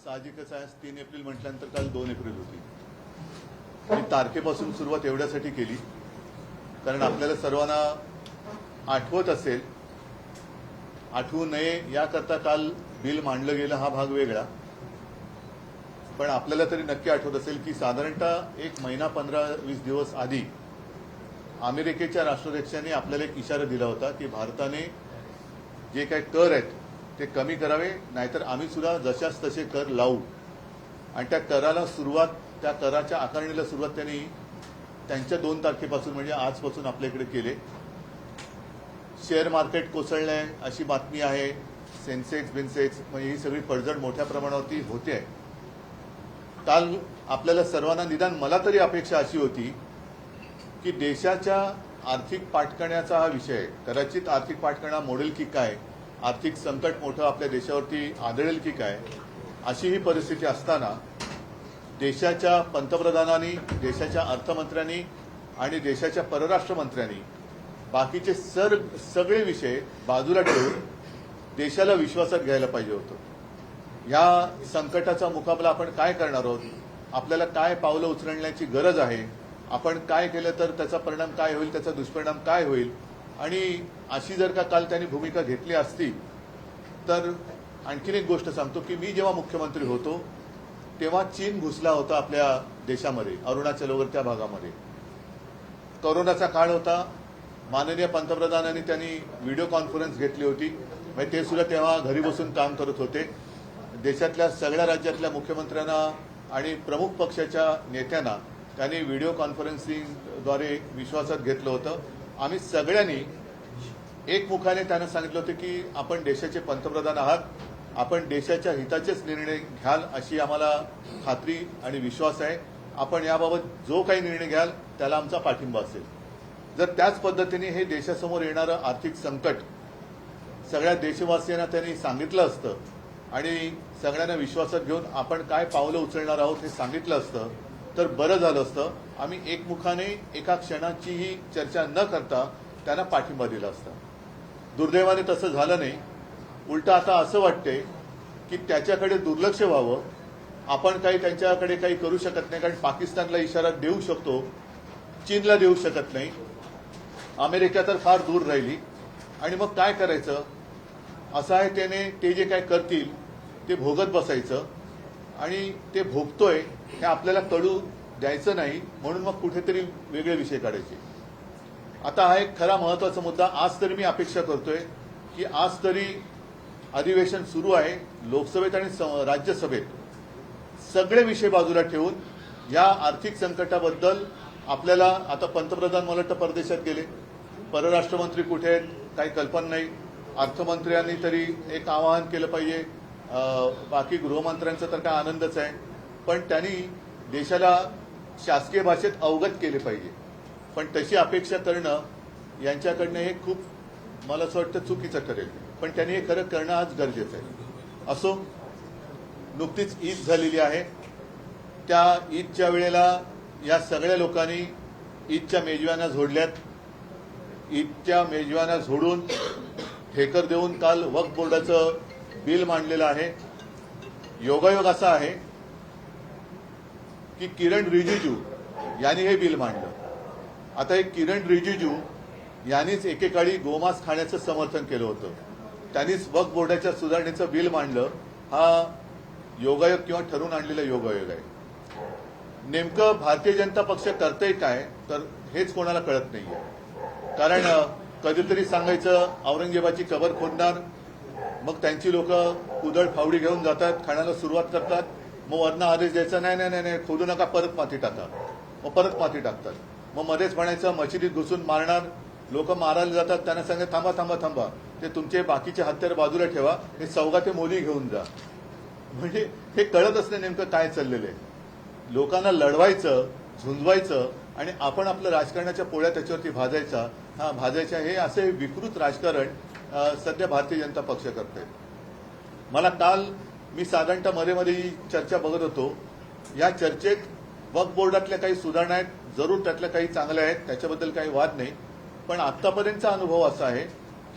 साहजिकच आहे 3 एप्रिल म्हटल्यानंतर काल 2 एप्रिल होती. मी तारखेपासून सुरुवात एवढ्यासाठी केली कारण आपल्याला सर्वांना आठवत असेल, आठवू नये याकरता काल बिल मांडलं गेलं हा भाग वेगळा. पण आपल्याला तरी नक्की आठवत असेल की साधारणतः 1 महिना 15-20 दिवस आधी अमेरिकेच्या राष्ट्राध्यक्षांनी आपल्याला एक इशारा दिला होता की भारताने जे काही कर आहेत ते कमी करावे, नाहीतर आम्ही सुद्धा जशाच तसे कर लावू. आणि त्या कराला सुरुवात, त्या कराच्या आकारणीला सुरुवात त्यांनी त्यांच्या 2 तारखेपासून म्हणजे आजपासून आपल्याकडे केले. शेअर मार्केट कोसळलंय अशी बातमी आहे. सेन्सेक्स बिन्सेक्स म्हणजे ही सगळी पडझड मोठ्या प्रमाणावरती होते आहे. काल आपल्याला सर्वांना, निदान मला तरी अपेक्षा अशी होती की देशाच्या आर्थिक पाठकण्याचा हा विषय आहे. कदाचित आर्थिक पाठकणा मोडेल की काय, आर्थिक संकट मोठं आपल्या देशावरती आदळेल की काय, अशी ही परिस्थिती असताना देशाच्या पंतप्रधानांनी, देशाच्या अर्थमंत्र्यांनी आणि देशाच्या परराष्ट्र मंत्र्यांनी बाकीचे सगळे विषय बाजूला ठेवून देशाला विश्वासात घ्यायला पाहिजे होतं. या संकटाचा मुकाबला आपण काय करणार आहोत, आपल्याला काय पावलं उचलण्याची गरज आहे, आपण काय केलं तर त्याचा परिणाम काय होईल, त्याचा दुष्परिणाम काय होईल. आणि अशी जर का काल त्यांनी भूमिका घेतली असती तर आणखीन एक गोष्ट सांगतो की मी जेव्हा मुख्यमंत्री होतो तेव्हा चीन घुसला होता आपल्या देशामध्ये, अरुणाचल वगैरे त्या भागामध्ये. कोरोनाचा काळ होता. माननीय पंतप्रधानांनी त्यांनी व्हिडिओ कॉन्फरन्स घेतली होती. म्हणजे ते सुद्धा तेव्हा घरी बसून काम करत होते. देशातल्या सगळ्या राज्यातल्या मुख्यमंत्र्यांना आणि प्रमुख पक्षाच्या नेत्यांना त्यांनी व्हिडिओ कॉन्फरन्सिंगद्वारे विश्वासात घेतलं होतं. आम्ही सगळ्यांनी एकमुखाने त्यांना सांगितलं होतं की आपण देशाचे पंतप्रधान आहात, आपण देशाच्या हिताचेच निर्णय घ्याल अशी आम्हाला खात्री आणि विश्वास आहे. आपण याबाबत जो काही निर्णय घ्याल त्याला आमचा पाठिंबा असेल. जर त्याच पद्धतीने हे देशासमोर येणारं आर्थिक संकट सगळ्या देशवासियांना त्यांनी सांगितलं असतं आणि सगळ्यांना विश्वासात घेऊन आपण काय पावलं उचलणार आहोत हे सांगितलं असतं तर बरं झालं असतं. आम्ही एकमुखाने एका क्षणाचीही चर्चा न करता त्यांना पाठिंबा दिला असता. दुर्दैवाने तसं झालं नाही. उलटं आता असं वाटतंय की त्याच्याकडे दुर्लक्ष व्हावं. आपण काही त्यांच्याकडे काही करू शकत नाही कारण पाकिस्तानला इशारा देऊ शकतो, चीनला देऊ शकत नाही, अमेरिका तर फार दूर राहिली. आणि मग काय करायचं, असं आहे त्याने ते जे काय करतील ते भोगत बसायचं आणि ते भोगतोय हे आपल्याला कळू द्यायचं नाही, म्हणून मग कुठेतरी वेगळे विषय काढायचे. आता हा एक खरा महत्वाचा मुद्दा. आज तरी मी अपेक्षा करतोय की आज तरी अधिवेशन सुरू आहे लोकसभेत आणि राज्यसभेत, सगळे विषय बाजूला ठेवून या आर्थिक संकटाबद्दल आपल्याला, आता पंतप्रधान मला वाटतं परदेशात गेले, परराष्ट्रमंत्री कुठे आहेत काही कल्पना नाही, अर्थमंत्र्यांनी तरी एक आवाहन केलं पाहिजे, बाकी गृहमंत्र्यांचा तर काय आनंदच आहे, पण त्यांनी देशाला शासकीय भाषेत अवगत केले पाहिजे. पण तशी अपेक्षा करणं यांच्याकडनं हे खूप, मला असं वाटतं, चुकीचं ठरेल. पण त्यांनी हे खरं करणं आज गरजेचं आहे. असो, नुकतीच ईद झालेली आहे. त्या ईदच्या वेळेला या सगळ्या लोकांनी ईदच्या मेजवान्या झोडल्यात. ईदच्या मेजवान्या झोडून ठेकर देऊन काल वक्फ बोर्डाचं बिल मांडलेलं आहे. योगायोग असा आहे की किरण रिजिजू यांनी हे बिल मांडलं. आता हे किरण रिजिजू यांनीच एकेकाळी गोमांस खाण्याचं समर्थन केलं होतं, त्यांनीच वक्फ बोर्डाच्या सुधारणेचं बिल मांडलं. हा योगायोग किंवा ठरवून आणलेला योगायोग आहे. नेमकं भारतीय जनता पक्ष करतंय काय तर हेच कोणाला कळत नाहीये. कारण कधीतरी सांगायचं औरंगजेबाची कबर खोदणार, मग त्यांची लोक कुदळ फावडी घेऊन जातात, खाण्याला सुरुवात करतात, मग वरनं आदेश द्यायचा नाही नाही नाही खोदू नका, परत माती टाका, मग परत माती टाकतात. मग मध्येच म्हणायचं मशिदीत घुसून मारणार, लोक मारायला जातात, त्यांना सांगत थांबा थांबा थांबा, ते तुमचे बाकीचे हत्यार बाजूला ठेवा, हे सौगाते मोली घेऊन जा. म्हणजे हे कळतच नाही नेमकं काय चाललेलं आहे. लोकांना लढवायचं, झुंजवायचं आणि आपण आपलं राजकारणाच्या पोळ्या त्याच्यावरती भाजायच्या, हे असे विकृत राजकारण सध्या भारतीय जनता पक्ष करते. मला काल मी साधारणतः मध्ये ही चर्चा बघत होतो. या चर्चेत वक्फ बोर्डातल्या काही सुधारणा आहेत, जरूर त्यातल्या काही चांगल्या आहेत, त्याच्याबद्दल काही वाद नाही. पण आतापर्यंतचा अनुभव असा आहे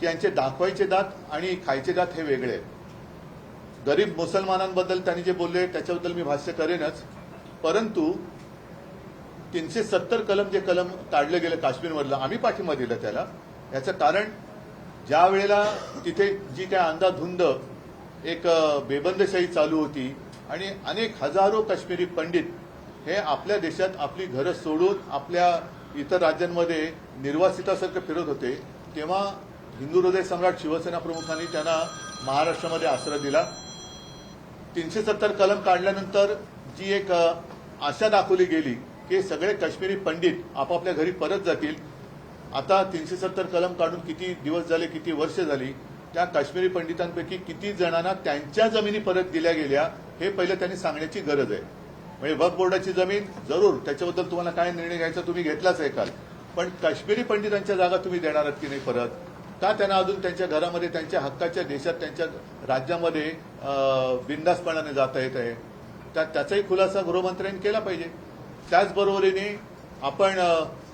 की यांचे दाखवायचे दात आणि खायचे दात हे वेगळे आहेत. गरीब मुसलमानांबद्दल त्यांनी जे बोलले त्याच्याबद्दल मी भाष्य करेनच, परंतु 370 कलम जे कलम काढलं गेलं काश्मीरमधलं, आम्ही पाठिंबा दिला त्याला. याचं कारण ज्या वेळेला तिथे जी काय अंधाधुंद एक बेबंदशाही चालू होती आणि अनेक हजारो काश्मीरी पंडित हे आपल्या देशात आपली घरं सोडून आपल्या इतर राज्यांमध्ये निर्वासितासारखं फिरत होते, तेव्हा हिंदू हृदय सम्राट शिवसेना प्रमुखांनी त्यांना महाराष्ट्रामध्ये आश्रय दिला. 370 कलम काढल्यानंतर जी एक आशा दाखवली गेली की सगळे काश्मीरी पंडित आपापल्या घरी परत जातील. आता 370 कलम काढून किती दिवस झाले, किती वर्ष झाली, त्या काश्मीरी पंडितांपैकी किती जणांना त्यांच्या जमिनी परत दिल्या गेल्या हे पहिलं त्यांनी सांगण्याची गरज आहे. म्हणजे वक्फ बोर्डाची जमीन जरूर त्याच्याबद्दल तुम्हाला काय निर्णय घ्यायचा तुम्ही घेतलाच आहे काल, पण काश्मीरी पंडितांच्या जागा तुम्ही देणार आहात की नाही परत? का त्यांना अजून त्यांच्या घरामध्ये, त्यांच्या हक्काच्या देशात, त्यांच्या राज्यामध्ये बिनधास्तपणाने जाता येत आहे? त्याचाही खुलासा गृहमंत्र्यांनी केला पाहिजे. त्याचबरोबरीने आपण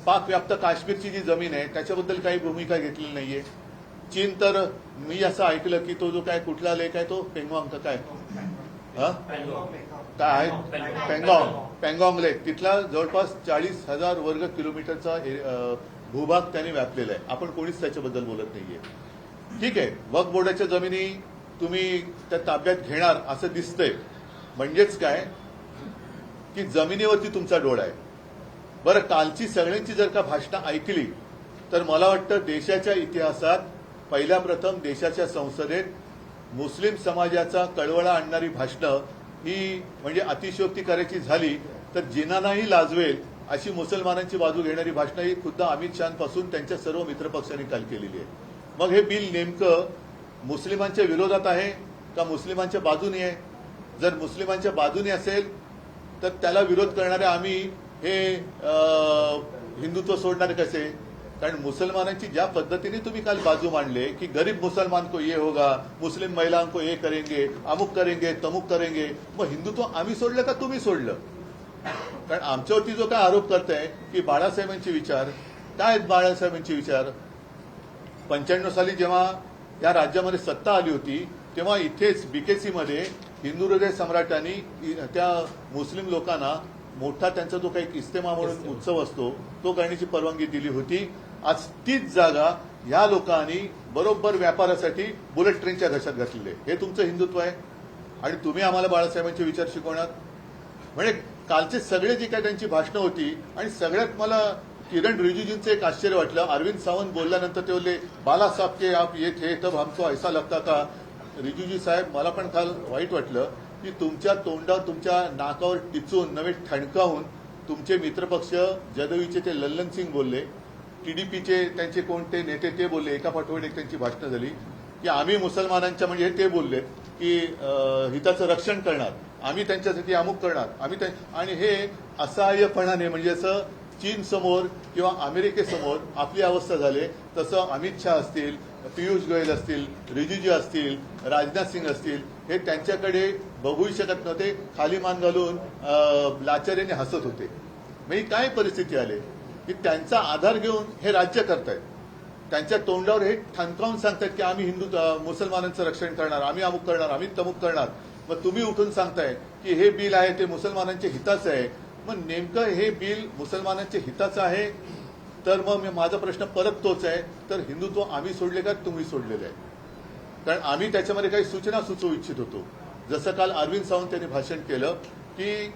पाक व्याप्त काश्मीरची जी जमीन आहे त्याच्याबद्दल काही भूमिका घेतलेली नाहीये. चीन तर मी असं ऐकलं की तो जो काय कुठला लेक आहे तो पेंगॉंग का काय काय पँगॉंग लेक, तिथला जवळपास 40,000 वर्ग किलोमीटरचा भूभाग त्यांनी व्यापलेला आहे. आपण कोणीच त्याच्याबद्दल बोलत नाहीये. ठीक आहे, वक्फ बोर्डाच्या जमिनी तुम्ही त्या ताब्यात घेणार असं दिसतंय, म्हणजेच काय की जमिनीवरती तुमचा डोळा आहे. बरं, कालची सगळ्यांची जर का भाषणं ऐकली तर मला वाटतं देशाच्या इतिहासात पहिल्या प्रथम देशाच्या संसदेत मुस्लिम समाजाचा कळवळा आणणारी भाषणं ही म्हणजे अतिशयोक्ती करायची झाली तर जिनांनाही लाजवेल अशी मुसलमानांची बाजू घेणारी भाषणं ही खुद्द अमित शहापासून त्यांच्या सर्व मित्रपक्षांनी काल केलेली आहे. मग हे बिल नेमकं मुस्लिमांच्या विरोधात आहे का मुस्लिमांच्या बाजूने आहे? जर मुस्लिमांच्या बाजूने असेल तर त्याला विरोध करणारे आम्ही हे हिंदुत्व सोडणारे कसे? कारण मुसलमानांची ज्या पद्धतीने तुम्ही काल बाजू मांडले की गरीब मुसलमान को ये होगा, मुस्लिम महिलाओं को ये करेंगे, अमुक करेंगे, तमुक करेंगे, मग हिंदुत्व आम्ही सोडलं का तुम्ही सोडलं? कारण आमच्यावरती जो काय आरोप करताय की बाळासाहेबांचे विचार, काय आहेत बाळासाहेबांचे विचार? 95 साली जेव्हा या राज्यामध्ये सत्ता आली होती तेव्हा इथेच बीकेसीमध्ये हिंदू हृदय सम्राटांनी त्या मुस्लिम लोकांना मोठा त्यांचा जो काही इस्तेमा म्हणून उत्सव असतो तो करण्याची परवानगी दिली होती. आज तीच जागा या लोकांनी बरोबर व्यापारासाठी बुलेट ट्रेनच्या घशात घातलेली आहे. हे तुमचं हिंदुत्व आहे आणि तुम्ही आम्हाला बाळासाहेबांचे विचार शिकवणार? म्हणजे कालचे सगळे जे काय त्यांची भाषणं होती आणि सगळ्यात मला किरण रिजिजूंचं एक आश्चर्य वाटलं. अरविंद सावंत बोलल्यानंतर ते बोलले बाला साहब के आप ये थे तब हमको ऐसा लगता था. रिजिजू साहेब, मला पण काल वाईट वाटलं की तुमच्या तोंडावर, तुमच्या नाकावर टिचून नव्हे ठणकावून तुमचे मित्रपक्ष जदयूचे ते लल्लन सिंग बोलले, टीडीपीचे त्यांचे कोणते नेते ते बोलले, एका पाठोपाठ एक त्यांची भाषणं झाली की आम्ही मुसलमानांच्या म्हणजे ते बोलले की हिताचं रक्षण करणार, आम्ही त्यांच्यासाठी अमुक करणार, आणि हे असहाय्यपणाने म्हणजे असं चीन समोर किंवा अमेरिकेसमोर आपली अवस्था झाली. तसं अमित शहा असतील, पियुष गोयल असतील, रिजिजू असतील, राजनाथ सिंग असतील, हे त्यांच्याकडे बघूही शकत नव्हते, खाली मान घालून लाचार्याने हसत होते. म्हणजे काय परिस्थिती आली की त्यांचा आधार घेऊन हे राज्य करतायत, त्यांच्या तोंडावर हे ठणकावून सांगतायत की आम्ही मुसलमानांचं रक्षण करणार, आम्ही अमुक करणार, आम्ही तमुक करणार. मग तुम्ही उठून सांगताय की हे बिल आहे ते मुसलमानांच्या हिताचं आहे. मग नेमकं हे बिल मुसलमानांच्या हिताचं आहे तर मग माझा प्रश्न परत तोच आहे, तर हिंदुत्व आम्ही सोडले का तुम्ही सोडलेलं आहे? कारण आम्ही त्याच्यामध्ये काही सूचना सुचवू इच्छित होतो. जसं काल अरविंद सावंत यांनी भाषण केलं की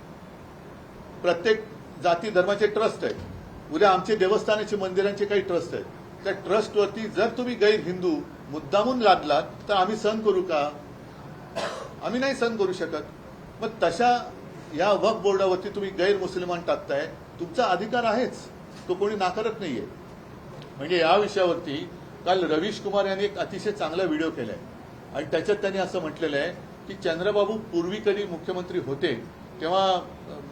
प्रत्येक जाती धर्माचे ट्रस्ट आहेत, उद्या आमचे देवस्थानाचे मंदिरांचे काही ट्रस्ट आहेत, त्या ट्रस्टवरती जर तुम्ही गैर हिंदू मुद्दामून लादलात तर आम्ही सहन करू का? आम्ही नाही सहन करू शकत. मग तशा या वक्फ बोर्डावरती तुम्ही गैर मुस्लिमान टाकताय, तुमचा अधिकार आहेच, तो कोणी नाकारत नाहीये. म्हणजे या विषयावरती काल रवीश कुमार यांनी एक अतिशय चांगला व्हिडिओ केलाय आणि त्याच्यात त्यांनी असं म्हटलेलं आहे की चंद्रबाबू पूर्वी कधी मुख्यमंत्री होते तेव्हा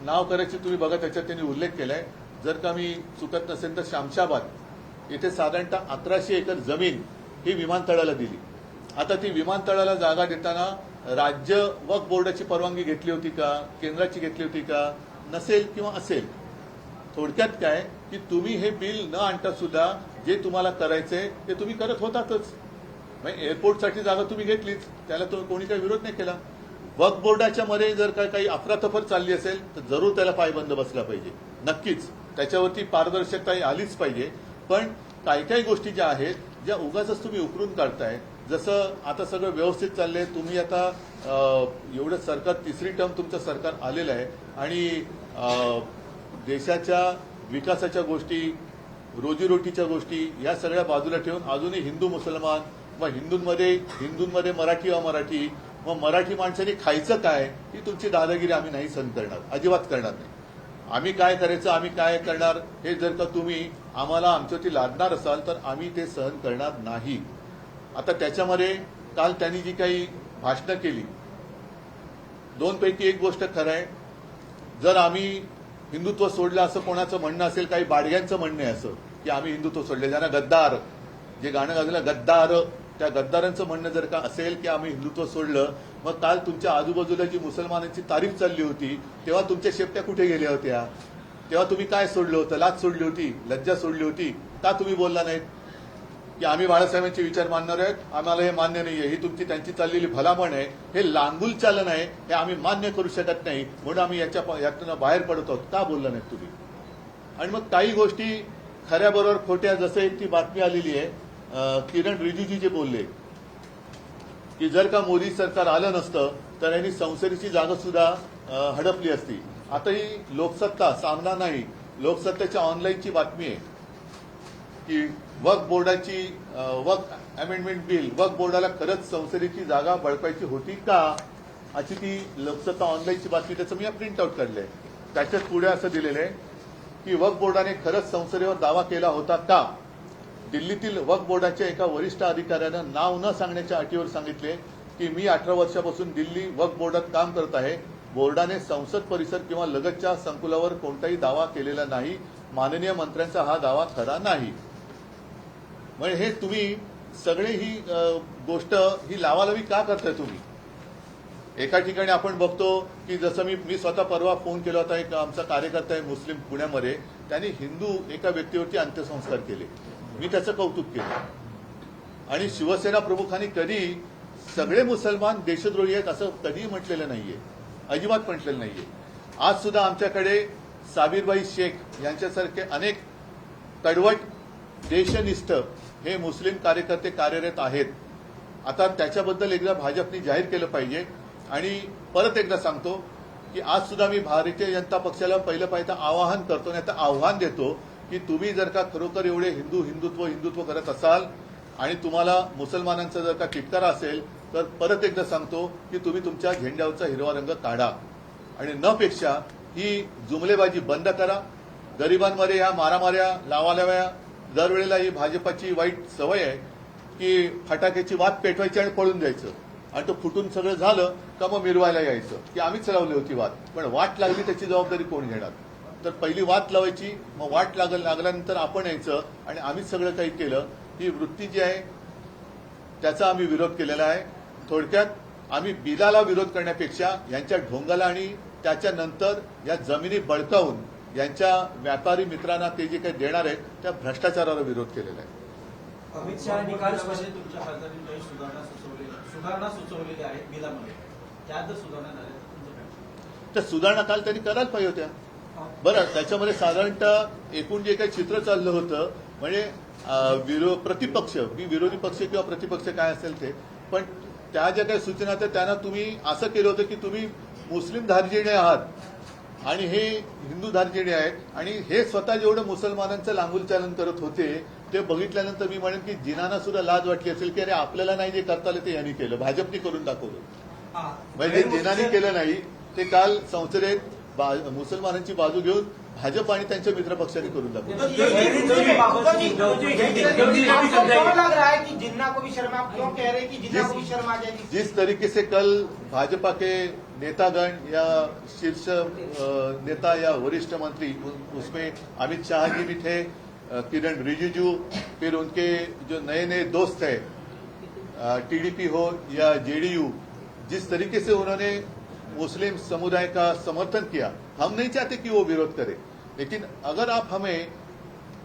नाव करायचे तुम्ही बघा, त्याच्यात त्यांनी उल्लेख केलाय. जर का मी चुकत नसेल तर शामशाबाद येथे साधारणतः 1100 एकर जमीन ही विमानतळाला दिली. आता ती विमानतळाला जागा देताना राज्य वक्फ बोर्डाची परवानगी घेतली होती का, केंद्राची घेतली होती का? नसेल किंवा असेल. थोडक्यात काय की तुम्ही हे बिल न आणता सुद्धा जे तुम्हाला करायचंय ते तुम्ही करत होतातच. म्हणजे एअरपोर्टसाठी जागा तुम्ही घेतलीच, त्याला तो कोणी काही विरोध नाही केला. वक्फ बोर्डाच्या मध्ये जर काही अफरातफर चालली असेल तर जरूर त्याला पायबंद बसला पाहिजे. नक्कीच त्याच्यावरती पारदर्शकता आलीच पाहिजे. पण काही काही गोष्टी ज्या आहेत ज्या उगाच तुम्ही उकरून काढताय, जसं आता सगळं व्यवस्थित चाललंय. तुम्ही आता एवढं सरकार तिसरी टर्म तुमचं सरकार आलेलं आहे आणि देशाच्या विकासाच्या गोष्टी, रोजीरोटीच्या गोष्टी या सगळ्या बाजूला ठेवून अजूनही हिंदू मुसलमान व हिंदूंमध्ये मराठी अमराठी मग मराठी माणसांनी खायचं काय ही तुमची दादागिरी आम्ही नाही सहन करणार, अजिबात करणार नाही. आम्ही काय करायचं, आम्ही काय करणार हे जर का तुम्ही आम्हाला आमच्यावरती लादणार असाल तर आम्ही ते सहन करणार नाही. आता त्याच्यामध्ये काल त्यांनी जी काही भाषणं केली, दोनपैकी एक गोष्ट खरं आहे. जर आम्ही हिंदुत्व सोडलं असं कोणाचं म्हणणं असेल, काही बाडग्यांचं म्हणणं आहे असं की आम्ही हिंदुत्व सोडले, ज्यांना गद्दार जे गाणं गाजलं गद्दार, त्या गद्दारांचं म्हणणं जर का असेल की आम्ही हिंदुत्व सोडलं, मग काल तुमच्या आजूबाजूला जी मुसलमानांची तारीफ चालली होती तेव्हा तुमच्या शेपट्या कुठे गेल्या होत्या? तेव्हा तुम्ही काय सोडलं होतं? लाज सोडली होती, लज्जा सोडली होती? का तुम्ही बोलला नाहीत की आम्ही बाळासाहेबांचे विचार मानणार आहेत, आम्हाला हे मान्य नाहीये, ही तुमची त्यांची चाललेली भलामण आहे, हे लांगुल चालन आहे, हे आम्ही मान्य करू शकत नाही म्हणून आम्ही यातून बाहेर पडत आहोत? का बोलला नाहीत तुम्ही? आणि मग काही गोष्टी खऱ्याबरोबर खोट्या, जसं एक ती बातमी आलेली आहे, किरण रिजिजू जे बोलले की जर का मोदी सरकार आलं नसतं तर यांनी संसदेची जागा सुद्धा हडपली असती. आता ही लोकसत्ता सामना नाही, लोकसत्तेच्या ऑनलाईनची बातमी आहे की वक्फ बोर्डाची वक्फ अमेंडमेंट बिल, वक्फ बोर्डाला खरंच संसदेची जागा बळकायची होती का, अशी ती लोकसत्ता ऑनलाईनची बातमी. त्याचं मी प्रिंट आउट काढलंय. त्याच्यात पुढे असं दिलेलं आहे की वक्फ बोर्डाने खरंच संसदेवर दावा केला होता का. दिल्लीतील वक्फ बोर्डाच्या एका वरिष्ठ अधिकाऱ्यानं नाव न सांगण्याच्या अटीवर सांगितले की मी 18 वर्षापासून दिल्ली वक्फ बोर्डात काम करत आहे. बोर्डाने संसद परिसर किंवा लगतच्या संकुलावर कोणताही दावा केलेला नाही. माननीय मंत्र्यांचा हा दावा खरा नाही. म्हणजे हे तुम्ही सगळे ही गोष्ट ही लावालावी का करताय तुम्ही? एका ठिकाणी आपण बघतो की जसं मी स्वतः परवा फोन केला होता, एक आमचा कार्यकर्ता आहे मुस्लिम पुण्यामध्ये, त्यांनी हिंदू एका व्यक्तीवरती अंत्यसंस्कार केले. मी त्याचं कौतुक केलं. आणि शिवसेना प्रमुखांनी कधी सगळे मुसलमान देशद्रोही आहेत असं कधीही म्हटलेलं नाहीये, अजिबात म्हटलेलं नाहीये. आज सुद्धा आमच्याकडे साबीरबाई शेख यांच्यासारखे अनेक कडवट देशनिष्ठ हे मुस्लिम कार्यकर्ते कार्यरत आहेत. आता त्याच्याबद्दल एकदा भाजपने जाहीर केलं पाहिजे. आणि परत एकदा सांगतो की आज सुद्धा मी भारतीय जनता पक्षाला पहिलं पाहिजे आवाहन करतो, नाही तर आव्हान देतो की तुम्ही जर का खरोखर एवढे हिंदुत्व करत असाल आणि तुम्हाला मुसलमानांचा जर का तिटकारा असेल तर परत एकदा सांगतो की तुम्ही तुमच्या झेंड्यावरचा हिरवा रंग काढा आणि न पेक्षा ही जुमलेबाजी बंद करा. गरिबांमध्ये ह्या मारामाऱ्या लावालाव्या, दरवेळेला ही भाजपाची वाईट सवय आहे की फटाक्याची वात पेटवायची आणि पळून जायचं आणि तो फुटून सगळं झालं का मग मिरवायला यायचं की आम्हीच लावली होती वात. पण वाट लागली त्याची जबाबदारी कोण घेणार? तर पहिली वाट लावायची, मग वाट लागल्यानंतर आपण यायचं आणि आम्हीच सगळं काही केलं. ही वृत्ती जी आहे त्याचा आम्ही विरोध केलेला आहे. थोडक्यात आम्ही बिलाला विरोध करण्यापेक्षा यांच्या ढोंगाला आणि त्याच्यानंतर या जमिनी बळकावून यांच्या व्यापारी मित्रांना ते जे काही देणार आहेत त्या भ्रष्टाचाराला विरोध केलेला आहे. अमित शहा निकाल तुमच्या खासदारांनी काही सुधारणा सुचवलेल्या आहेत बिलामध्ये, त्यात जर सुधारणा झाल्या त्या सुधारणा काल त्यांनी करायला पाहिजे होत्या. बरं, त्याच्यामध्ये साधारणतः एकूण जे काही चित्र चाललं होतं म्हणजे प्रतिपक्ष, मी विरोधी पक्ष किंवा प्रतिपक्ष काय असेल ते, पण त्या ज्या काही सूचना होत्या त्यांना तुम्ही असं केलं होतं की तुम्ही मुस्लिम धार्जिणे आहात आणि हे हिंदू धार्जिणे आहेत आणि हे स्वतः जेवढं मुसलमानांचं लांगुलचालन करत होते ते बघितल्यानंतर मी म्हणेन की जिनांना सुद्धा लाज वाटली असेल की अरे आपल्याला नाही जे करता आलं ते यांनी केलं, भाजपने करून दाखवलं. म्हणजे जिनांनी केलं नाही ते काल संसदेत मुसलमानांची बाजू घेऊन भाजप आणि त्यांच्या मित्रपक्षांनी करून दाखवलं. जिस तरीके से कल भाजपा के नेतागण या शीर्ष नेता या वरिष्ठ मंत्री, उसमें अमित शाह जी भी थे, किरण रिजिजू, फिर उनके जो नए नए दोस्त है टीडीपी हो या जेडीयू, जिस तरीके से उन्होंने मुस्लिम समुदाय का समर्थन किया, हम नहीं चाहते कि वो विरोध करे, लेकिन अगर आप हमें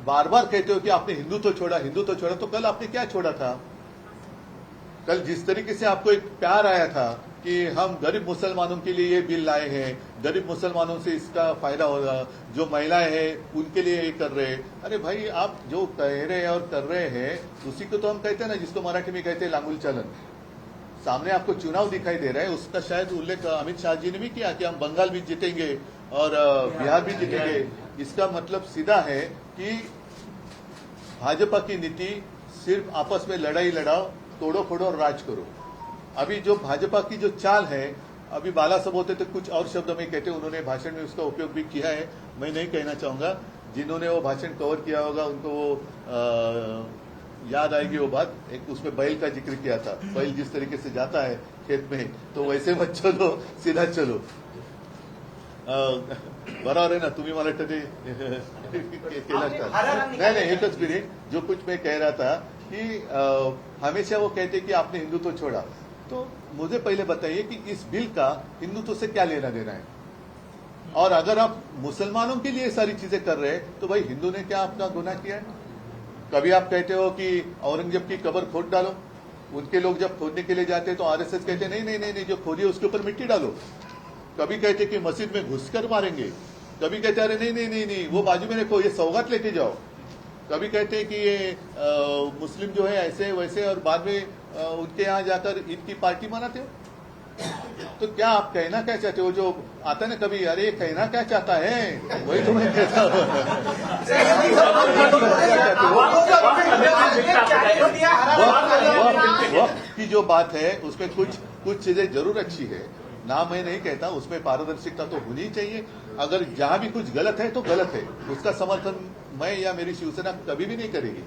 बार बार कहते हो कि आपने हिंदुत्व छोड़ा, तो कल आपने क्या छोड़ा था? कल जिस तरीके से आपको एक प्यार आया था कि हम गरीब मुसलमानों के लिए ये बिल लाए हैं, गरीब मुसलमानों से इसका फायदा होगा, जो महिलाएं हैं उनके लिए ये कर रहे हैं। अरे भाई, आप जो कह रहे हैं और कर रहे हैं उसी को तो हम कहते हैं ना, जिसको मराठी में कहते हैं लांगुल चलन। सामने आपको चुनाव दिखाई दे रहा है, उसका शायद उल्लेख अमित शाह जी ने भी किया कि हम बंगाल भी जीतेंगे और बिहार भी जीतेंगे। इसका मतलब सीधा है कि भाजपा की नीति सिर्फ आपस में लड़ाई लड़ाओ, तोड़ो फोड़ो और राज करो। अभी जो भाजपा की जो चाल है, अभी बाला साहब होते तो कुछ और शब्द में कहते, उन्होंने भाषण में उसका उपयोग भी किया है। मैं नहीं कहना चाहूंगा, जिन्होंने वो भाषण कवर किया होगा उनको वो याद आएगी वो बात। एक उसमें बैल का जिक्र किया था, बैल जिस तरीके से जाता है खेत में, तो वैसे मत चलो, सीधा चलो। बरोबर आहे ना, तुम्ही मला वाटतं ते केलं का? नाही, एकच मिनिट, जो कुछ मैं कह रहा था कि हमेशा वो कहते कि आपने हिंदुत्व छोड़ा, तो मुझे पहले बताइए कि इस बिल का हिंदुत्व से क्या लेना देना है? और अगर आप मुसलमानों के लिए सारी चीजें कर रहे हैं तो भाई हिंदू ने क्या आपका गुनाह किया है? कभी आप कहते हो कि औरंगजेब की कब्र खोद डालो, उनके लोग जब खोदने के लिए जाते हैं तो आरएसएस कहते नहीं नहीं नहीं नहीं, जो खोदी है उसके ऊपर मिट्टी डालो। कभी कहते कि मस्जिद में घुसकर मारेंगे, कभी कहते अरे नहीं नहीं नहीं नहीं वो बाजू में रखो, ये सौगात लेके जाओ। कभी कहते कि ये मुस्लिम जो है ऐसे वैसे, और बाद में उनके यहाँ जाकर ईद की पार्टी मनाते हो। तो क्या आप कहना क्या चाहते हो? जो आता है ना कभी, अरे कहना क्या चाहता है, वही तो मैं कहता हूँ। वक्त की जो बात है उसमें कुछ चीजें जरूर अच्छी है ना, मैं नहीं कहता, उसमें पारदर्शिता तो होनी चाहिए। अगर जहां भी कुछ गलत है तो गलत है, उसका समर्थन मैं या मेरी शिवसेना कभी भी नहीं करेगी।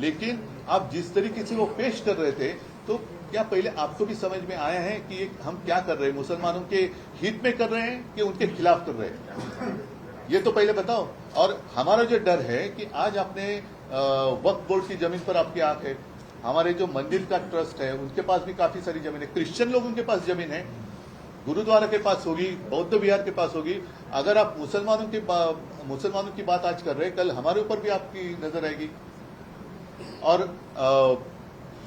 लेकिन आप जिस तरीके से वो पेश कर रहे थे, तो क्या पहले आपको भी समझ में आया है कि हम क्या कर रहे हैं? मुसलमानों के हित में कर रहे हैं कि उनके खिलाफ कर रहे हैं? ये तो पहले बताओ। और हमारा जो डर है कि आज आपने वक्फ बोर्ड की जमीन पर आपकी आंख है, हमारे जो मंदिर का ट्रस्ट है उनके पास भी काफी सारी जमीन है, क्रिश्चियन लोगों के पास जमीन है, गुरुद्वारा के पास होगी, बौद्ध विहार के पास होगी। अगर आप मुसलमानों की बात आज कर रहे हैं, कल हमारे ऊपर भी आपकी नजर आएगी। और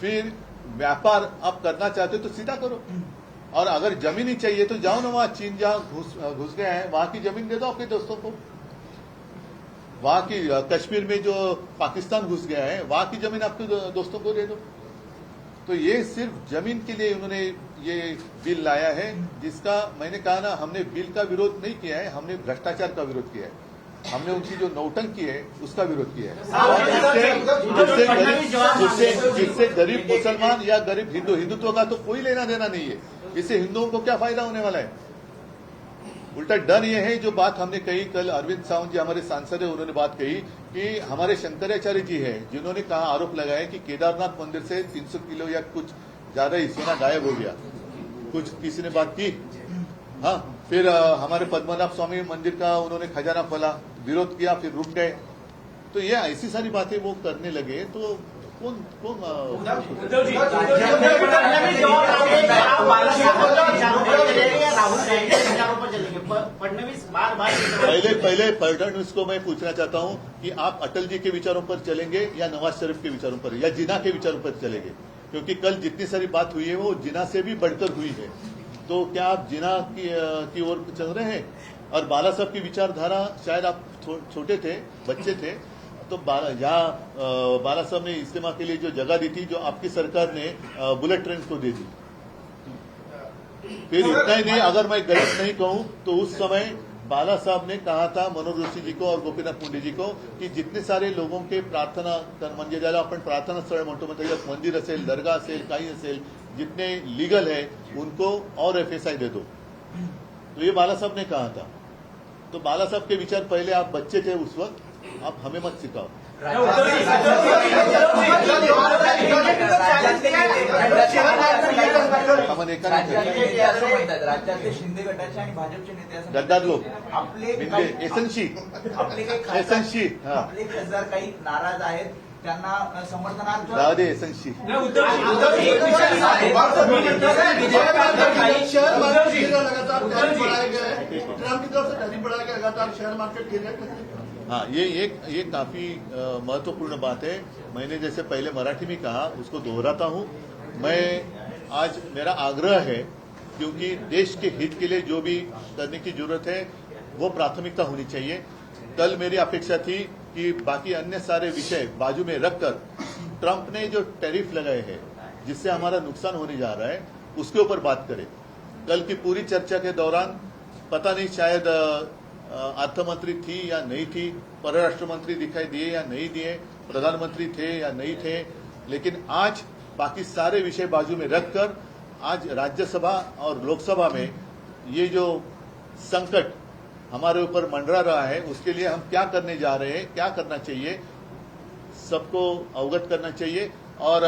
फिर व्यापार आप करना चाहते हो तो सीधा करो, और अगर जमीन ही चाहिए तो जाओ ना, वहां चीन जहां घुस गए हैं वहां की जमीन दे दो अपने दोस्तों को। वहां की कश्मीर में जो पाकिस्तान घुस गया है वहां की जमीन आपके दोस्तों को दे दो। तो ये सिर्फ जमीन के लिए उन्होंने ये बिल लाया है, जिसका मैंने कहा ना, हमने बिल का विरोध नहीं किया है, हमने भ्रष्टाचार का विरोध किया है। हमने उनकी जो नौटंकी है उसका विरोध किया है। जिससे गरीब मुसलमान या गरीब हिंदुत्व का तो कोई लेना देना नहीं है। इससे हिंदुओं को क्या फायदा होने वाला है? उल्टा डर ये है, जो बात हमने कही कल, अरविंद सावंत जी हमारे सांसद है, उन्होंने बात कही कि हमारे शंकराचार्य जी है जिन्होंने कहा, आरोप लगाया कि केदारनाथ मंदिर से 300 किलो या कुछ ज्यादा ही सोना गायब हो गया। कुछ किसी ने बात की, हाँ। फिर हमारे पद्मनाभ स्वामी मंदिर का उन्होंने खजाना खोला, विरोध किया, फिर रुक गए। तो ये ऐसी सारी बातें वो करने लगे, तो कौन पहले फडणवीस को मैं पूछना चाहता हूं कि आप अटल जी के विचारों पर चलेंगे या नवाज शरीफ के विचारों पर या जिना के विचारों पर चलेंगे? क्योंकि कल जितनी सारी बात हुई है वो जिना से भी बढ़कर हुई है। तो क्या आप जिना की ओर चल रहे हैं? और बाला साहब की विचारधारा, शायद आप छोटे थे, बच्चे थे, तो बाला साहब ने इस्तेमाल के लिए जो जगह दी थी, जो आपकी सरकार ने बुलेट ट्रेन को दे दी। फिर इतना ही नहीं, अगर मैं गलत नहीं कहूं तो उस समय बाला साहब ने कहा था मनोहर जोशी जी को और गोपीनाथ मुंडे जी को कि जितने सारे लोगों के प्रार्थना म्हणजे ज्याला आपण प्रार्थना स्थळ म्हणतो, मतलब मंदिर असेल, दर्गा असेल, काही असेल, जितने लीगल है उनको और एफएसआई दे दो। तो ये बाला साहब ने कहा था। तो बाला साहब के विचार, पहले आप बच्चे थे उस वक्त, आप हमें मत सिखाओ। आपण एका राज्यातले शिंदे गटाचे आणि भाजपचे नेते असं गद्दार लोक आपले एसनशी आपले काही खासदार काही नाराज आहेत, त्यांना समर्थनार्थ जाऊ दे एसनशी। शेयर मार्केट लगातार बढ़ाए गए, ट्रम्प की तरफ से टैरिफ बढ़ाया गया, लगातार शेयर मार्केट गिर रहे। हाँ, ये काफी महत्वपूर्ण बात है। मैंने जैसे पहले मराठी में कहा, उसको दोहराता हूँ। मैं आज मेरा आग्रह है, क्योंकि देश के हित के लिए जो भी करने की जरूरत है वो प्राथमिकता होनी चाहिए। कल मेरी अपेक्षा थी कि बाकी अन्य सारे विषय बाजू में रखकर ट्रंप ने जो टैरिफ लगाए हैं जिससे हमारा नुकसान होने जा रहा है उसके ऊपर बात करें। कल की पूरी चर्चा के दौरान पता नहीं शायद अर्थमंत्री थी या नहीं थी, परराष्ट्र मंत्री दिखाई दिए या नहीं दिए, प्रधानमंत्री थे या नहीं थे, लेकिन आज बाकी सारे विषय बाजू में रखकर आज राज्यसभा और लोकसभा में ये जो संकट हमारे ऊपर मंडरा रहा है उसके लिए हम क्या करने जा रहे हैं, क्या करना चाहिए, सबको अवगत करना चाहिए। और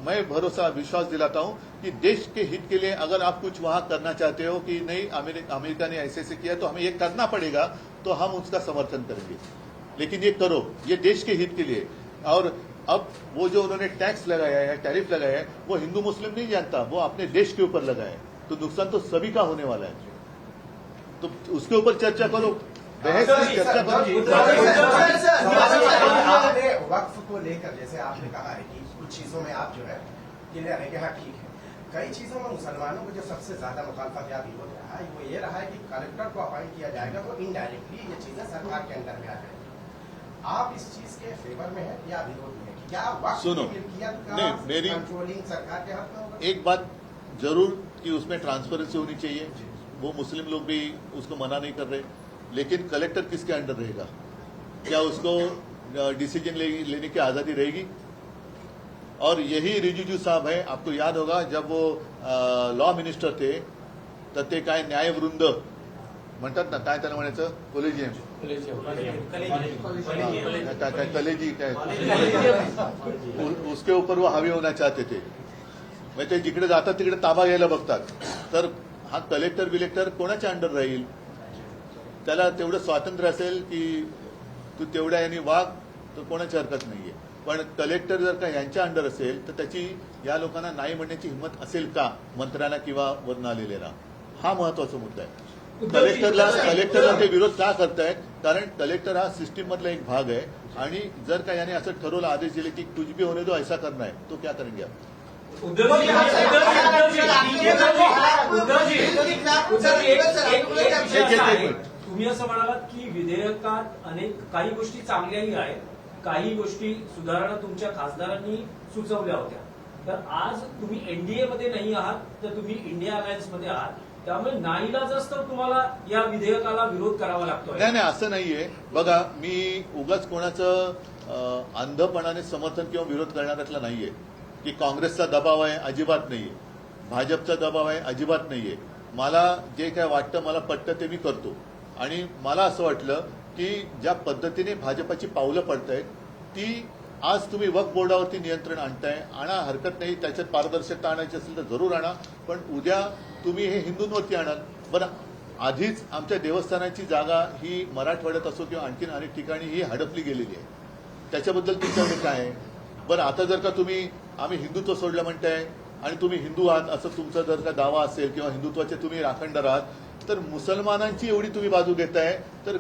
मैं भरोसा विश्वास दिलाता हूं कि देश के हित के लिए अगर आप कुछ वहां करना चाहते हो कि नहीं अमेरिका ने ऐसे किया तो हमें ये करना पड़ेगा, तो हम उसका समर्थन करेंगे, लेकिन ये करो, ये देश के हित के लिए। और अब वो जो उन्होंने टैक्स लगाया है, टैरिफ लगाया है, वो हिंदू मुस्लिम नहीं जानता, वो अपने देश के ऊपर लगाया है, तो नुकसान तो सभी का होने वाला है। तो उसके ऊपर चर्चा करो, बहस की चर्चा करो। आपने वक्फ को लेकर जैसे आपने कहा है कि कुछ चीजों में आप जो है क्लियर है कि हाँ ठीक है, कई चीजों में मुसलमानों को जो सबसे ज्यादा मुखालफत या विरोध रहा है वो ये रहा है कि कलेक्टर को अपॉइंट किया जाएगा तो इनडायरेक्टली ये चीजें सरकार के अंदर में आ जाएगी। आप इस चीज के फेवर में है या विरोध में है? क्या वक्फ सुनो, की मिल्कियत का नहीं, मेरी कंट्रोलिंग सरकार के हाथ में होगा? एक बात जरूर कि उसमें ट्रांसपेरेंसी होनी चाहिए, वो मुस्लिम लोग भी उसको मना नहीं कर रहे, लेकिन कलेक्टर किसके अंडर रहेगा? क्या उसको डिसीजन लेने की आजादी रहेगी? और यही रिजिजू साहब है, आपको याद होगा जब वो लॉ मिनिस्टर थे तर ते काय न्यायवृंद म्हणतात ना, काय त्याला म्हणायचं, कोलेजियम काय कलेजी काय, उसके ऊपर वो हावी होना चाहते थे। म्हणजे ते जिकडे जातात तिकडे ताबा घ्यायला बघतात, तर हा कलेक्टर बिलेक्टर कोणाच्या अंडर राहील? त्याला तेवढं स्वातंत्र्य असेल की तू तेवढ्या यांनी वाग, तर कोणाची हरकत नाहीये। पण कलेक्टर जर का यांच्या अंडर असेल तर त्याची या लोकांना नाही म्हणण्याची हिंमत असेल का मंत्र्यांना किंवा वरून आलेल्या? हा महत्वाचा मुद्दा आहे। कलेक्टरला ते विरोध का करतायत? कारण कलेक्टर हा सिस्टीम मधला एक भाग आहे, आणि जर का याने असं ठरवलं, आदेश दिले की कुछ भी होने दो, ऐसा करना है, तो क्या करेंगे आप? तुम्ही असं म्हणालात की विधेयकात अनेक काही गोष्टी चांगल्याही आहेत, काही गोष्टी सुधारणा तुमच्या खासदारांनी सुचवल्या होत्या, तर आज तुम्ही एनडीए मध्ये नाही आहात, तर तुम्ही इंडिया अलायन्स मध्ये आहात, त्यामुळे नाईलाजास्तव तुम्हाला या विधेयकाला विरोध करावा लागतोय। नाही नाही, असं नाहीये। बघा, मी उगाच कोणाचं अंधपणाने समर्थन किंवा विरोध करणाऱ्यातला नाहीये की काँग्रेसचा दबाव आहे, अजिबात नाहीये, भाजपचा दबाव आहे, अजिबात नाहीये। मला जे काय वाटतं, मला पटतं ते मी करतो, आणि मला असं वाटलं की ज्या पद्धतीने भाजपाची पावलं पडतायत ती आज तुम्ही वक्फ बोर्डावरती नियंत्रण आणताय, आणा, हरकत नाही, त्याच्यात पारदर्शकता आणायची असेल तर जरूर आणा, पण उद्या तुम्ही हे हिंदूंवरती आणाल। बरं, आधीच आमच्या देवस्थानाची जागा ही मराठवाड्यात असो किंवा आणखीन अनेक ठिकाणी ही हडपली गेलेली आहे, त्याच्याबद्दल तुमच्याकडे काय आहे? बरं, आता जर का तुम्ही आम्ही हिंदुत्व सोडलं म्हणताय आणि तुम्ही हिंदू आहात असं तुमचा जर का दावा असेल किंवा हिंदुत्वाचे तुम्ही राखणदार आहात, तर मुसलमानांची एवढी तुम्ही बाजू घेताय, तर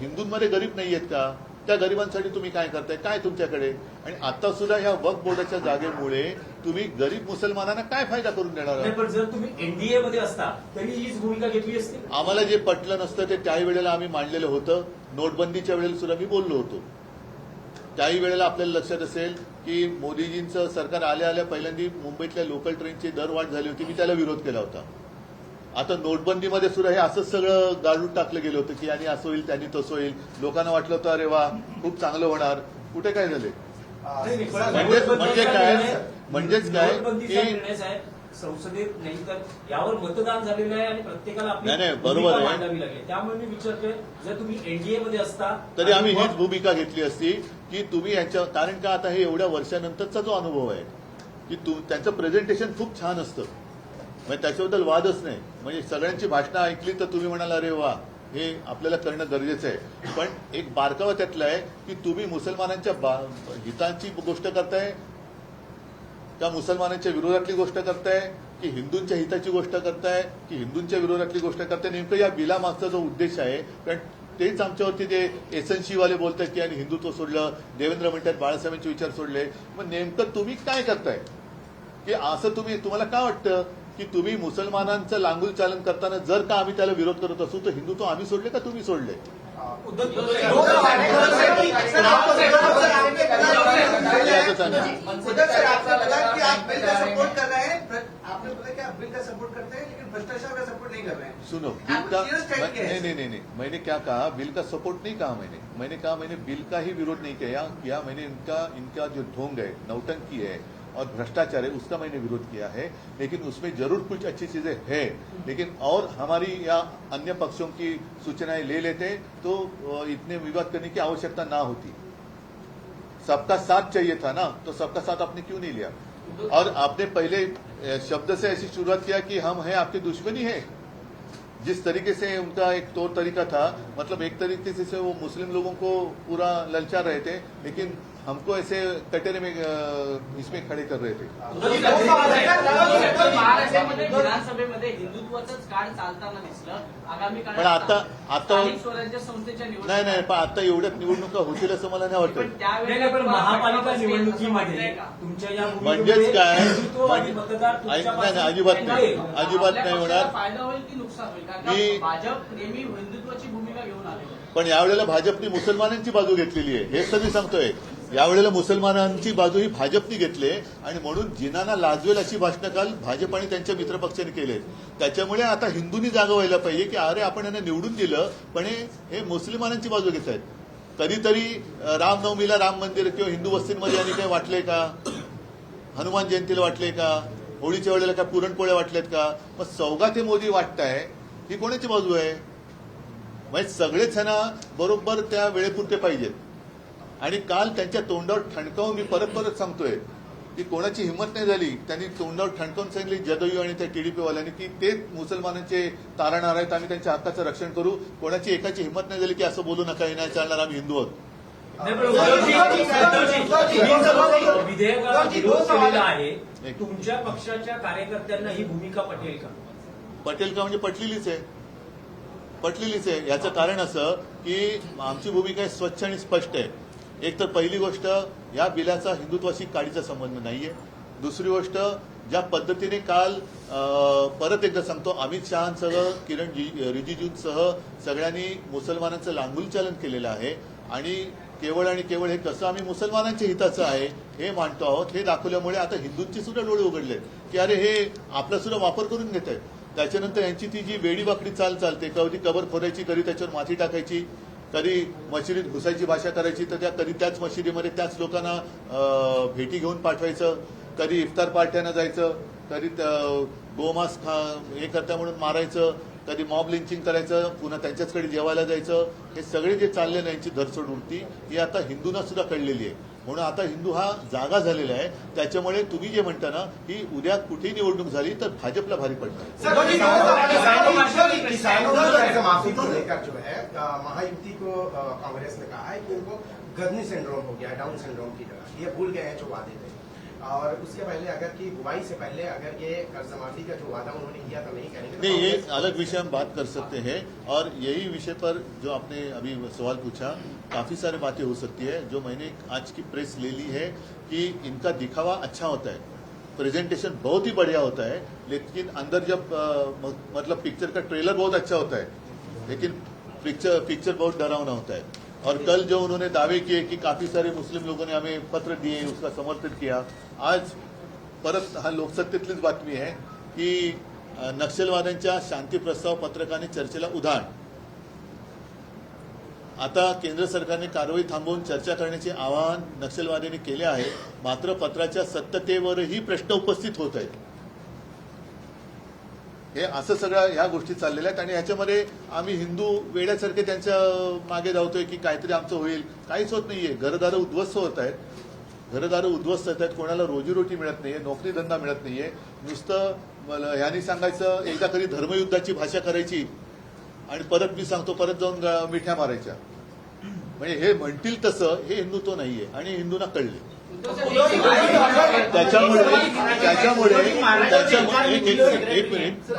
हिंदूंमध्ये गरीब नाही आहेत का? त्या गरिबांसाठी तुम्ही काय करताय? काय तुमच्याकडे? आणि आता सुद्धा ह्या वक्फ बोर्डाच्या जागेमुळे तुम्ही गरीब मुसलमानांना काय फायदा करून देणार आहात? पण जर तुम्ही एनडीए मध्ये असता तरी हीच भूमिका घेतली असती। आम्हाला जे पटलं नसतं ते त्याही वेळेला आम्ही मांडलेलं होतं। नोटबंदीच्या वेळेला सुद्धा मी बोललो होतो। त्याही वेळेला आपल्याला लक्षात असेल की मोदीजींचं सरकार आल्या पहिल्यांदा मुंबईतल्या लोकल ट्रेनची दरवाढ झाली होती, मी त्याला विरोध केला होता। आता नोटबंदीमध्ये सुद्धा हे असंच सगळं गाडून टाकलं गेलं होतं की यांनी असं होईल, त्यांनी तसं होईल, लोकांना वाटलं होतं अरे वा खूप चांगलं होणार, कुठे काय झाले? म्हणजेच काय की संसदेत नाही तर यावर मतदान झालेलं आहे आणि प्रत्येकाला आपली नाही, बरोबर आहे, मांडावी लागेल। त्यामुळे मी विचारतोय, जर तुम्ही एनडीए मध्ये असता तरी आम्ही हीच भूमिका घेतली असती की तुम्ही यांच्या, कारण का आता हे एवढ्या वर्षानंतरचा जो अनुभव आहे की त्यांचं प्रेझेंटेशन खूप छान असतं, म्हणजे त्याच्याबद्दल वादच नाही, म्हणजे सगळ्यांची भाषणं ऐकली तर तुम्ही म्हणाल अरे वा हे आपल्याला करणं गरजेचं आहे। पण एक बारकावा त्यातला आहे की तुम्ही मुसलमानांच्या हितांची गोष्ट करताय का मुसलमानांच्या विरोधातली गोष्ट करताय की हिंदूंच्या हिताची गोष्ट करताय की हिंदूंच्या विरोधातली गोष्ट करताय? नेमकं या बिलामागचा जो उद्देश आहे, कारण तेच आमच्यावरती ते एसएनसी वाले बोलतात की आणि हिंदुत्व सोडलं, देवेंद्र म्हणतात बाळासाहेबांचे विचार सोडले, मग नेमकं तुम्ही काय करताय की असं तुम्हाला काय वाटतं की तुम्ही मुसलमानांचं लांगुल चालन करताना जर का आम्ही त्याला विरोध करत असू तर हिंदुत्व आम्ही सोडले का तुम्ही सोडले? उद्धव सर, आपने बोला कि आप बिल का सपोर्ट कर रहे हैं, आपने बोला कि आप बिल का सपोर्ट करते हैं लेकिन भ्रष्टाचार का सपोर्ट नहीं कर रहे हैं। सुनो, आप बिल का serious type के हैं। नहीं, मैंने क्या कहा, बिल का सपोर्ट नहीं कहा मैंने कहा मैंने बिल का ही विरोध नहीं किया मैंने इनका जो ढोंग है, नौटंकी है और भ्रष्टाचार है उसका मैंने विरोध किया है, लेकिन उसमें जरूर कुछ अच्छी चीजें हैं, लेकिन और हमारी या अन्य पक्षों की सूचनाएं ले लेते तो इतने विवाद करने की आवश्यकता ना होती। सबका साथ चाहिए था ना, तो सबका साथ आपने क्यों नहीं लिया? और आपने पहले शब्द से ऐसी शुरुआत किया कि हम हैं आपकी दुश्मनी है। जिस तरीके से उनका एक तौर तरीका था, मतलब एक तरीके से वो मुस्लिम लोगों को पूरा ललचा रहे थे, लेकिन हमको ऐसे कटोरे में इसमें खड़े कर रहे थे। महाराष्ट्रामध्ये विधानसभेमध्ये हिंदुत्वाचंच कार्ड चालताना दिसलं. आगामी पण आता स्थानिक स्वराज्य संस्थेच्या नाही पण आता एवढ्यात निवडणुका होतील असं मला नाही वाटत. नाही, पण महापालिका निवडणुकीमध्ये तुमच्या या म्हणजेच काय? हिंदुत्व आणि मतदार तुमच्या नाही, अजिबात नाही होणार. फायदा होईल की नुकसान होईल? कारण मी- का भाजप नेहमी हिंदुत्वाची भूमिका घेऊन आले. पण यावेळेला भाजपने मुसलमानांची बाजू घेतलेली आहे, हेच तर मी सांगतोय. यावेळेला मुसलमानांची बाजू ही भाजपनी घेतली आणि म्हणून जिनांना लाजवेल अशी भाषणं काल भाजप आणि त्यांच्या मित्रपक्षांनी केलेत. त्याच्यामुळे आता हिंदूंनी जागा व्हायला पाहिजे की अरे आपण यांना निवडून दिलं, पण हे मुसलमानांची बाजू घेत आहेत. कधीतरी रामनवमीला राम मंदिर किंवा हिंदू वस्तींमध्ये यांनी काही वाटलंय का? हनुमान जयंतीला वाटले का? होळीच्या वेळेला काय पुरणपोळ्या वाटल्यात का? मग सौगात हे मोदी वाटताय, ही कोणाची बाजू आहे? म्हणजे सगळेच ना बरोबर त्या वेळेपुरते पाहिजेत. आणि काल त्यांच्या तोंडावर ठणकावून मी परत सांगतोय की कोणाची हिंमत नाही झाली, त्यांनी तोंडावर ठणकावून सांगितली जदयू आणि त्या टीडीपीवाल्यांनी की ते मुसलमानांचे तारणहार आहेत, आम्ही त्यांच्या हक्काचं रक्षण करू. कोणाची एकाची हिंमत नाही झाली की असं बोलू नका, हे नाही चालणार, आम्ही हिंदू आहोत. विधेयकाला विरोध केलेला आहे. तुमच्या पक्षाच्या कार्यकर्त्यांना ही भूमिका पटेल का? पटेल का म्हणजे पटलेलीच आहे. याचं कारण असं की आमची भूमिका आहे स्वच्छ आणि स्पष्ट आहे. एक तर पहिली गोष्ट, या बिलाचा हिंदुत्वाशी काडीचा संबंध नाहीये. दुसरी गोष्ट, ज्या पद्धतीने काल परत एकदा सांगतो, अमित शहांसह किरण रिजिजूंसह सगळ्यांनी मुसलमानांचं लांगुलचालन केलेलं आहे आणि केवळ हे कसं आम्ही मुसलमानांच्या हिताचं आहे हे मांडतो आहोत, हे दाखवल्यामुळे आता हिंदूंची सुद्धा डोळे उघडलेत की अरे हे आपला सुद्धा वापर करून घेत आहेत. त्याच्यानंतर यांची ती जी वेडीवाकडी चालते, कधी कबर फोडायची, कधी त्याच्यावर माती टाकायची, कधी मशिदीत घुसायची भाषा करायची, तर कधी त्याच मशिदीमध्ये त्याच लोकांना भेटी घेऊन पाठवायचं, कधी इफ्तार पार्ट्यांना जायचं, कधी गोमांस हे करता म्हणून मारायचं, कधी मॉब लिंचिंग करायचं, पुन्हा त्यांच्याचकडे जेवायला जायचं. हे सगळे जे चालले ना यांची धरसोड वृत्ती ही आता हिंदूंना सुद्धा कळलेली आहे. म्हणून आता हिंदू हा जागा झालेला आहे. त्याच्यामुळे तुम्ही जे म्हणता ना की उद्या कुठेही निवडणूक झाली तर भाजपला भारी पडणार. किसानों की कर्जमाफी को लेकर जो है महायुति को कांग्रेस ने कहा है कि उनको गजनी सिंड्रोम हो गया, डाउन सिंड्रोम की तरह, ये भूल गए हैं जो वादे थे. और उसके पहले अगर की बुआई से पहले अगर ये कर्जमाफी का जो वादा उन्होंने किया था नहीं करेंगे. नहीं, ये अलग विषय हम बात कर सकते हैं. और यही विषय पर जो आपने अभी सवाल पूछा, काफी सारी बातें हो सकती है. जो मैंने आज की प्रेस ले ली है कि इनका दिखावा अच्छा होता है, प्रेजेंटेशन बहुत ही बढ़िया होता है, लेकिन अंदर जब मतलब पिक्चर का ट्रेलर बहुत अच्छा होता है, लेकिन पिक्चर बहुत डरावना होता है. और कल जो उन्होंने दावे किए कि काफी सारे मुस्लिम लोगों ने हमें पत्र दिए, उसका समर्थन किया, आज परत हा लोकसत्तेतलीच बातमी आहे की नक्षलवाद्यांच्या शांती प्रस्ताव पत्रकाने चर्चेला उधाण. आता केंद्र सरकारने कारवाई थांबवून चर्चा करण्याचे आवाहन नक्षलवाद्यांनी केले आहे. मात्र पत्राच्या सत्यतेवरही प्रश्न उपस्थित होत आहेत. हे असं सगळं ह्या गोष्टी चाललेल्या आहेत आणि ह्याच्यामध्ये आम्ही हिंदू वेड्यासारखे त्यांच्या मागे धावतोय की काहीतरी आमचं होईल. काहीच होत नाहीये. घरदारं उद्ध्वस्त होत आहेत. कोणाला रोजीरोटी मिळत नाहीये, नोकरी धंदा मिळत नाहीये. नुसतं ह्यांनी सांगायचं एकदा कधी धर्मयुद्धाची भाषा करायची आणि परत मी सांगतो परत जाऊन मिठ्या मारायच्या. म्हणजे हे म्हणतील तसं हे हिंदुत्व नाहीये आणि हिंदूंना कळले.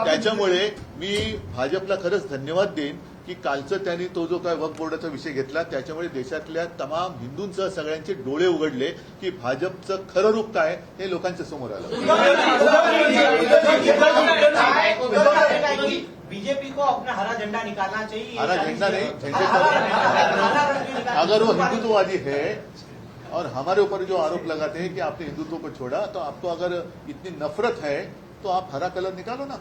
त्याच्यामुळे मी भाजपला खरंच धन्यवाद देईन की कालचं त्यांनी तो जो काय वक्फ बोर्डाचा विषय घेतला त्याच्यामुळे देशातल्या तमाम हिंदूंसह सगळ्यांचे डोळे उघडले की भाजपचं खरं रूप काय हे लोकांच्या समोर आलं. बीजेपी को अपना हरा झंडा निकालना चाहिए. हरा झंडा नहीं, झंडे का अगर वो हिंदुत्ववादी है और हमारे ऊपर जो आरोप लगाते हैं कि आपने हिंदुत्व को छोड़ा, तो आपको अगर इतनी नफरत है तो आप हरा कलर निकालो ना.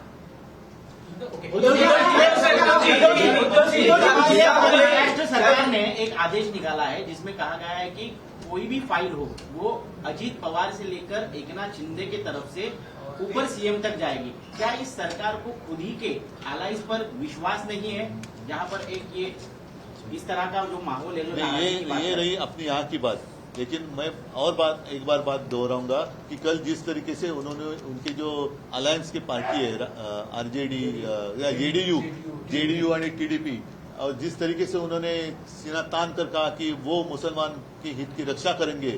महाराष्ट्र सरकार ने एक आदेश निकाला है जिसमें कहा गया है कि कोई भी फाइल हो वो अजीत पवार से लेकर एकनाथ शिंदे की तरफ से ऊपर सीएम तक जाएगी. क्या इस सरकार को खुद ही के एलाइज पर विश्वास नहीं है, जहां पर एक ये इस तरह का जो माहौल है, जो नाराजगी की बात ये है? रही अपनी यहाँ की बात. लेकिन मैं और एक बार बात दोहराऊंगा कि कल जिस तरीके से उन्होंने उनकी जो अलायंस की पार्टी है आरजेडी या जेडीयू और टीडीपी, और जिस तरीके से उन्होंने सीना तान कर कहा कि वो मुसलमान की हित की रक्षा करेंगे,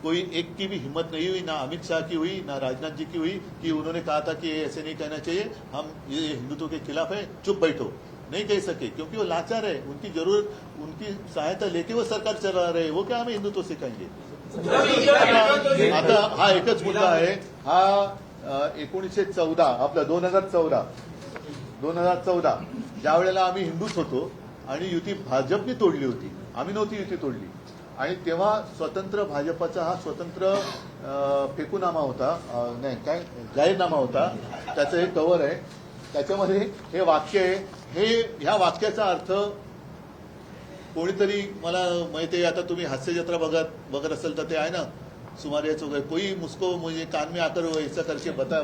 कोई एक की भी हिम्मत नहीं हुई, ना अमित शाह की हुई, ना राजनाथ जी की हुई कि उन्होंने कहा था कि ऐसे नहीं कहना चाहिए, हम ये हिंदुत्व के खिलाफ है, चुप बैठो. नहीं कह सके क्योंकि वो लाचार है. उनकी जरूरत, उनकी सहायता लेके वो सरकार चला रहे. वो क्या हमें हिंदुत्व सिखाएंगे? आता हा एकच मुद्दा आहे. हा 1914 आपला 2014 ज्या वेळेला आम्ही हिंदूच होतो आणि युती भाजपने तोडली होती, आम्ही नव्हती युती तोडली, आणि तेव्हा स्वतंत्र भाजपाचा हा स्वतंत्र फेकूनामा होता, नाही काय जाहीरनामा होता, त्याचं हे कव्हर आहे, त्याच्यामध्ये हे वाक्य आहे. ह्या वाक्याचा अर्थ कोणीतरी मला माहिती आहे, आता तुम्ही हास्यजत्रा बघत असेल तर ते आहे ना, सुमारे चौघ कोई मुझको मुझे कान में आकर ऐसा करके बता.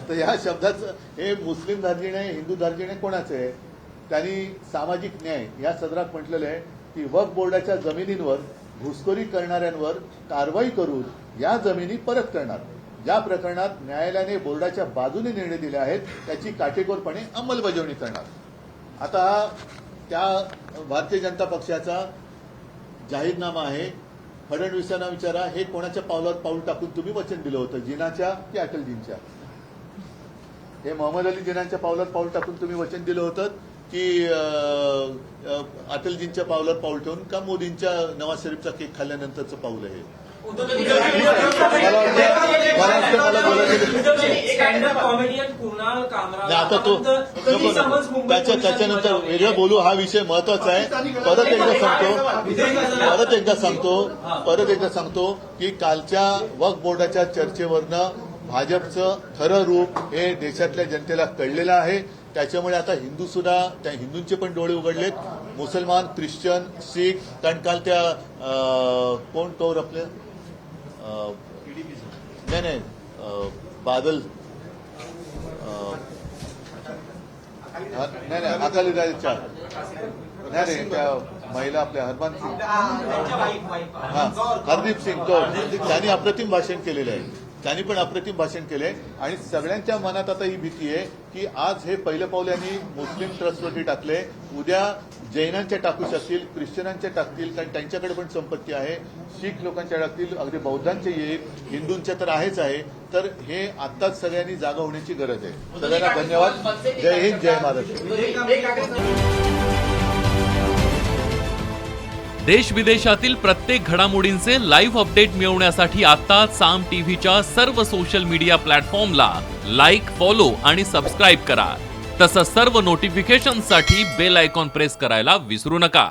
तर या शब्दाचं हे मुस्लिम धार्जिणे हिंदू धार्जिणे कोणाचे आहे? त्यांनी सामाजिक न्याय या सदरात म्हटलेलं आहे की वक्फ बोर्डाच्या जमिनींवर घुसखोरी करणाऱ्यांवर कारवाई करून या जमिनी परत करणार. ज्या प्रकरणात न्यायालयाने बोर्डाच्या बाजूने निर्णय दिले आहेत त्याची काटेकोरपणे अंमलबजावणी करणार. आता त्या भारतीय जनता पक्षाचा जाहीरनामा आहे. फडणवीसांना विचारा, हे कोणाच्या पावलावर पाऊल टाकून तुम्ही वचन दिलं होतं, जिनाच्या की अटलजींच्या? हे मोहम्मद अली जिनाच्या पावलावर पाऊल टाकून तुम्ही वचन दिलं होतं की अटलजींच्या पावलावर पाऊल ठेवून, का मोदींच्या नवाज शरीफचा केक खाल्ल्यानंतरचं पाऊल आहे? आता तो त्याच्यानंतर वेगळं बोलू, हा विषय महत्वाचा आहे. परत एकदा सांगतो की कालच्या वक्फ बोर्डाच्या चर्चेवरनं भाजपचं खरं रूप हे देशातल्या जनतेला कळलेलं आहे. त्याच्यामुळे आता हिंदू सुद्धा, त्या हिंदूंचे पण डोळे उघडलेत, मुसलमान, ख्रिश्चन, शीख. कारण काल त्या कोण कौर आपले नाही बादल नाही अकालीदळच्या नाही त्या महिला आपल्या हरदीप सिंग कौर, त्यांनी अप्रतिम भाषण केलेलं आहे. त्यांनी पण अप्रतिम भाषण केलंय आणि सगळ्यांच्या मनात आता ही भीती आहे की आज हे पहिलं पाऊल यांनी मुस्लिम ट्रस्टवरती टाकले, उद्या जैनांच्या टाकू शकतील, ख्रिश्चनांच्या टाकतील, कारण त्यांच्याकडे पण संपत्ती आहे, शीख लोकांच्या टाकतील, अगदी बौद्धांचे येईल, हिंदूंच्या तर आहेच आहे. तर हे आत्ताच सगळ्यांनी जागा होण्याची गरज आहे. सगळ्यांना धन्यवाद. जय हिंद, जय महाराष्ट्र. देश विदेशातील प्रत्येक घडामोडींचे लाईव्ह अपडेट मिळवण्यासाठी आता साम टीव्हीच्या सर्व सोशल मीडिया प्लॅटफॉर्मला लाईक, फॉलो आणि सबस्क्राईब करा. तसंच सर्व नोटिफिकेशनसाठी बेल आयकॉन प्रेस करायला विसरू नका.